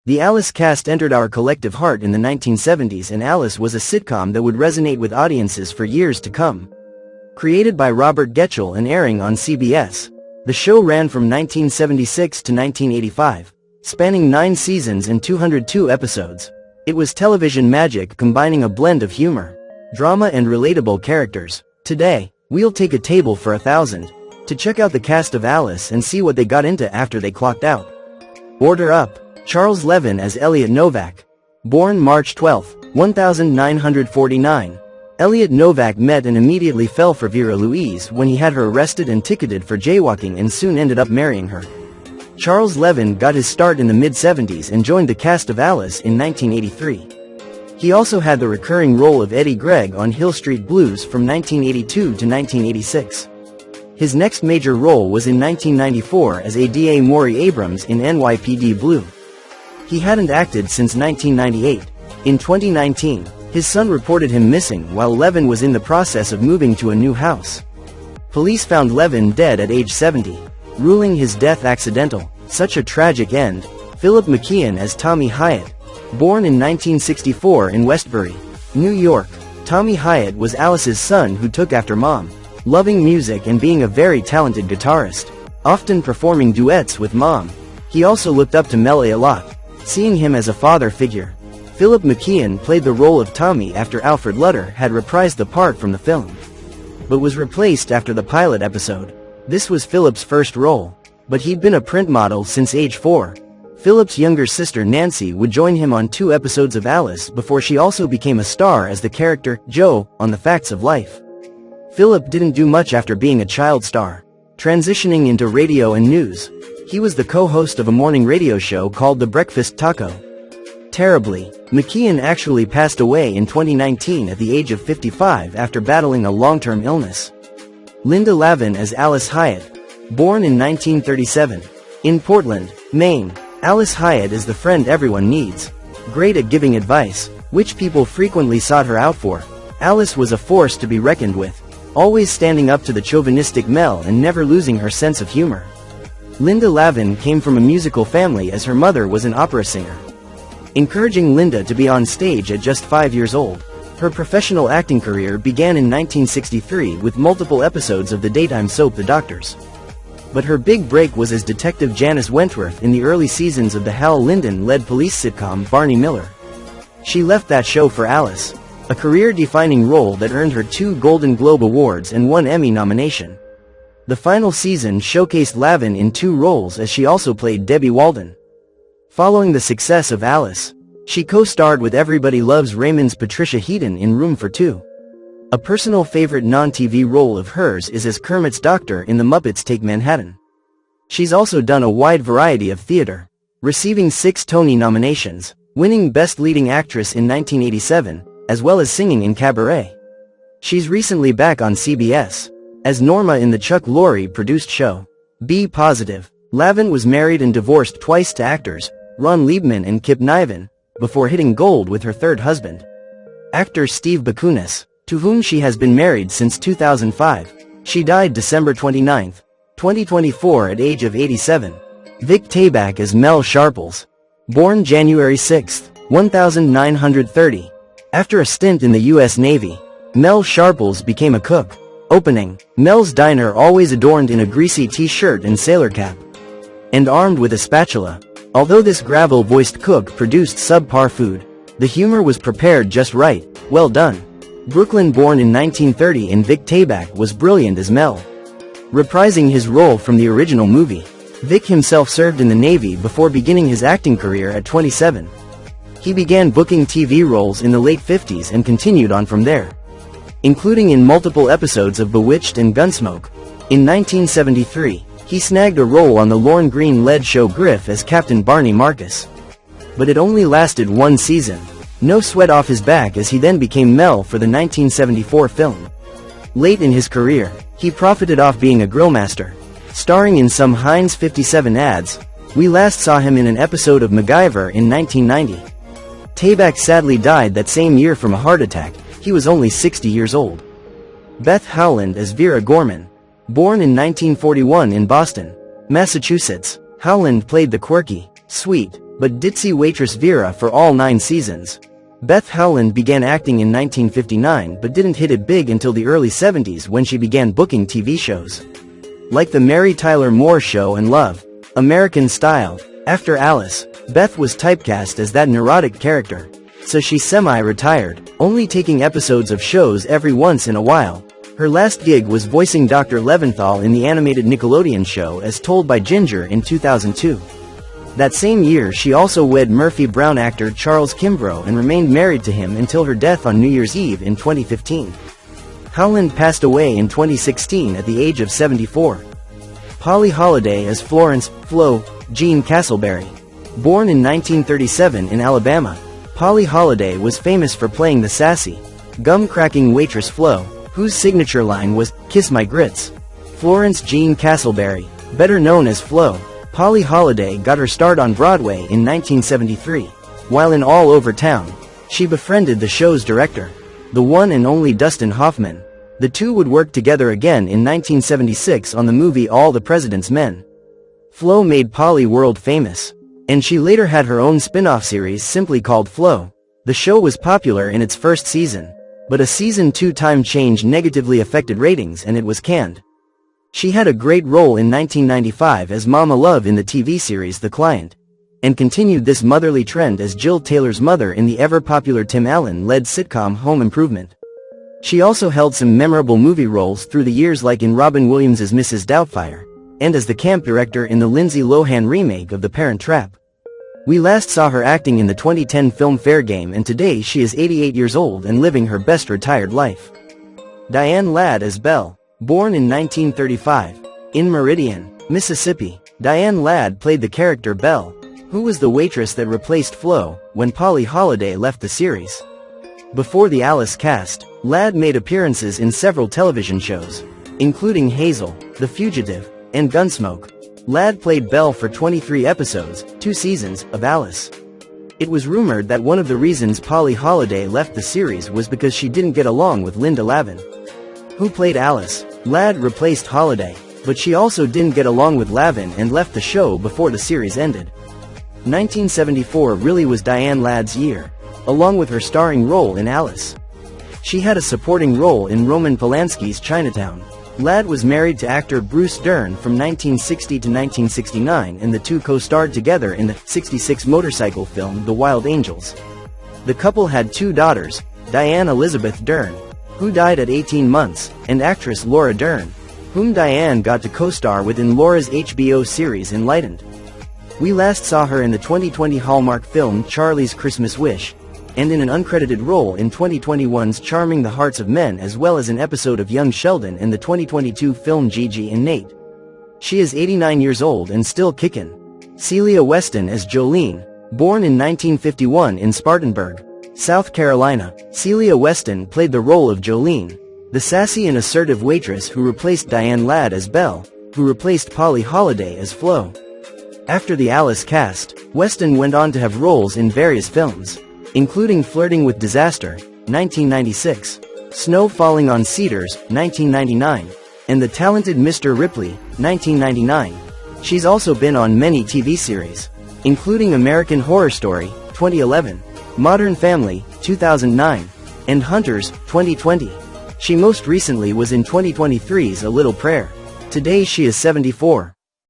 The Alice cast entered our collective heart in the 1970s, and Alice was a sitcom that would resonate with audiences for years to come. Created by Robert Getchell and airing on CBS, the show ran from 1976 to 1985, spanning 9 seasons and 202 episodes. It was television magic combining a blend of humor, drama and relatable characters. Today, we'll take a table for 1,000 to check out the cast of Alice and see what they got into after they clocked out. Order up. Charles Levin as Elliot Novak. Born March 12, 1949. Elliot Novak met and immediately fell for Vera Louise when he had her arrested and ticketed for jaywalking, and soon ended up marrying her. Charles Levin got his start in the mid-70s and joined the cast of Alice in 1983. He also had the recurring role of Eddie Gregg on Hill Street Blues from 1982 to 1986. His next major role was in 1994 as A.D.A. Maury Abrams in NYPD Blue. He hadn't acted since 1998. In 2019, his son reported him missing while Levin was in the process of moving to a new house. Police found Levin dead at age 70, ruling his death accidental. Such a tragic end. Philip McKeon as Tommy Hyatt. Born in 1964 in Westbury, New York, Tommy Hyatt was Alice's son who took after Mom, loving music and being a very talented guitarist, often performing duets with Mom. He also looked up to Mel a lot, seeing him as a father figure. Philip McKeon played the role of Tommy after Alfred Lutter had reprised the part from the film, but was replaced after the pilot episode. This was Philip's first role, but he'd been a print model since age 4. Philip's younger sister Nancy would join him on 2 episodes of Alice before she also became a star as the character Jo on The Facts of Life. Philip didn't do much after being a child star, transitioning into radio and news. He was the co-host of a morning radio show called The Breakfast Taco. Terribly, McKeon actually passed away in 2019 at the age of 55 after battling a long-term illness. Linda Lavin as Alice Hyatt. Born in 1937. In Portland, Maine, Alice Hyatt is the friend everyone needs. Great at giving advice, which people frequently sought her out for. Alice was a force to be reckoned with, always standing up to the chauvinistic Mel and never losing her sense of humor. Linda Lavin came from a musical family as her mother was an opera singer, encouraging Linda to be on stage at just 5 years old. Her professional acting career began in 1963 with multiple episodes of the daytime soap The Doctors. But her big break was as Detective Janice Wentworth in the early seasons of the Hal Linden-led police sitcom Barney Miller. She left that show for Alice, a career-defining role that earned her 2 Golden Globe Awards and 1 Emmy nomination. The final season showcased Lavin in 2 roles as she also played Debbie Walden. Following the success of Alice, she co-starred with Everybody Loves Raymond's Patricia Heaton in Room for Two. A personal favorite non-TV role of hers is as Kermit's doctor in The Muppets Take Manhattan. She's also done a wide variety of theater, receiving 6 Tony nominations, winning Best Leading Actress in 1987, as well as singing in Cabaret. She's recently back on CBS as Norma in the Chuck Lorre-produced show, Be Positive. Lavin was married and divorced twice to actors Ron Liebman and Kip Niven, before hitting gold with her 3rd husband, actor Steve Bakunis, to whom she has been married since 2005. She died December 29, 2024 at age of 87. Vic Tayback as Mel Sharples. Born January 6, 1930. After a stint in the U.S. Navy, Mel Sharples became a cook. Opening, Mel's Diner, always adorned in a greasy t-shirt and sailor cap, and armed with a spatula. Although this gravel-voiced cook produced subpar food, the humor was prepared just right. Well done. Brooklyn born in 1930, and Vic Tayback was brilliant as Mel, reprising his role from the original movie. Vic himself served in the Navy before beginning his acting career at 27. He began booking TV roles in the late 50s and continued on from there, including in multiple episodes of Bewitched and Gunsmoke. In 1973, he snagged a role on the Lorne Greene-led show Griff as Captain Barney Marcus. But it only lasted 1 season. No sweat off his back, as he then became Mel for the 1974 film. Late in his career, he profited off being a grillmaster, starring in some Heinz 57 ads. We last saw him in an episode of MacGyver in 1990. Tayback sadly died that same year from a heart attack. He was only 60 years old. Beth Howland as Vera Gorman. Born in 1941 in Boston, Massachusetts, Howland played the quirky, sweet, but ditzy waitress Vera for all 9 seasons. Beth Howland began acting in 1959 but didn't hit it big until the early 70s when she began booking TV shows. Like The Mary Tyler Moore Show and Love, American Style. After Alice, Beth was typecast as that neurotic character, so she semi-retired, only taking episodes of shows every once in a while. Her last gig was voicing Dr. Leventhal in the animated Nickelodeon show As Told by Ginger in 2002. That same year she also wed Murphy Brown actor Charles Kimbrough and remained married to him until her death on New Year's Eve in 2015. Howland passed away in 2016 at the age of 74. Polly Holliday as Florence "Flo" Jean Castleberry. Born in 1937 in Alabama, Polly Holliday was famous for playing the sassy, gum-cracking waitress Flo, whose signature line was, "Kiss my grits." Florence Jean Castleberry, better known as Flo, Polly Holliday got her start on Broadway in 1973. While in All Over Town, she befriended the show's director, the one and only Dustin Hoffman. The two would work together again in 1976 on the movie All the President's Men. Flo made Polly world famous, and she later had her own spin-off series simply called Flo. The show was popular in its first season, but a season 2 time change negatively affected ratings and it was canned. She had a great role in 1995 as Mama Love in the TV series The Client, and continued this motherly trend as Jill Taylor's mother in the ever-popular Tim Allen-led sitcom Home Improvement. She also held some memorable movie roles through the years, like in Robin Williams' Mrs. Doubtfire, and as the camp director in the Lindsay Lohan remake of The Parent Trap. We last saw her acting in the 2010 film Fair Game, and today she is 88 years old and living her best retired life. Diane Ladd as Belle. Born in 1935, in Meridian, Mississippi, Diane Ladd played the character Belle, who was the waitress that replaced Flo when Polly Holliday left the series. Before the Alice cast, Ladd made appearances in several television shows, including Hazel, The Fugitive, and Gunsmoke. Ladd played Belle for 23 episodes, 2 seasons, of Alice. It was rumored that one of the reasons Polly Holliday left the series was because she didn't get along with Linda Lavin, who played Alice. Ladd replaced Holliday, but she also didn't get along with Lavin and left the show before the series ended. 1974 really was Diane Ladd's year, along with her starring role in Alice. She had a supporting role in Roman Polanski's Chinatown. Ladd was married to actor Bruce Dern from 1960 to 1969, and the two co-starred together in the '66 motorcycle film The Wild Angels. The couple had 2 daughters, Diane Elizabeth Dern, who died at 18 months, and actress Laura Dern, whom Diane got to co-star with in Laura's HBO series Enlightened. We last saw her in the 2020 Hallmark film Charlie's Christmas Wish, and in an uncredited role in 2021's Charming the Hearts of Men, as well as an episode of Young Sheldon in the 2022 film Gigi and Nate. She is 89 years old and still kickin'. Celia Weston as Jolene. Born in 1951 in Spartanburg, South Carolina, Celia Weston played the role of Jolene, the sassy and assertive waitress who replaced Diane Ladd as Belle, who replaced Polly Holliday as Flo. After the Alice cast, Weston went on to have roles in various films, including Flirting with Disaster, 1996, Snow Falling on Cedars, 1999, and The Talented Mr. Ripley, 1999. She's also been on many TV series, including American Horror Story, 2011, Modern Family, 2009, and Hunters, 2020. She most recently was in 2023's A Little Prayer. Today she is 74.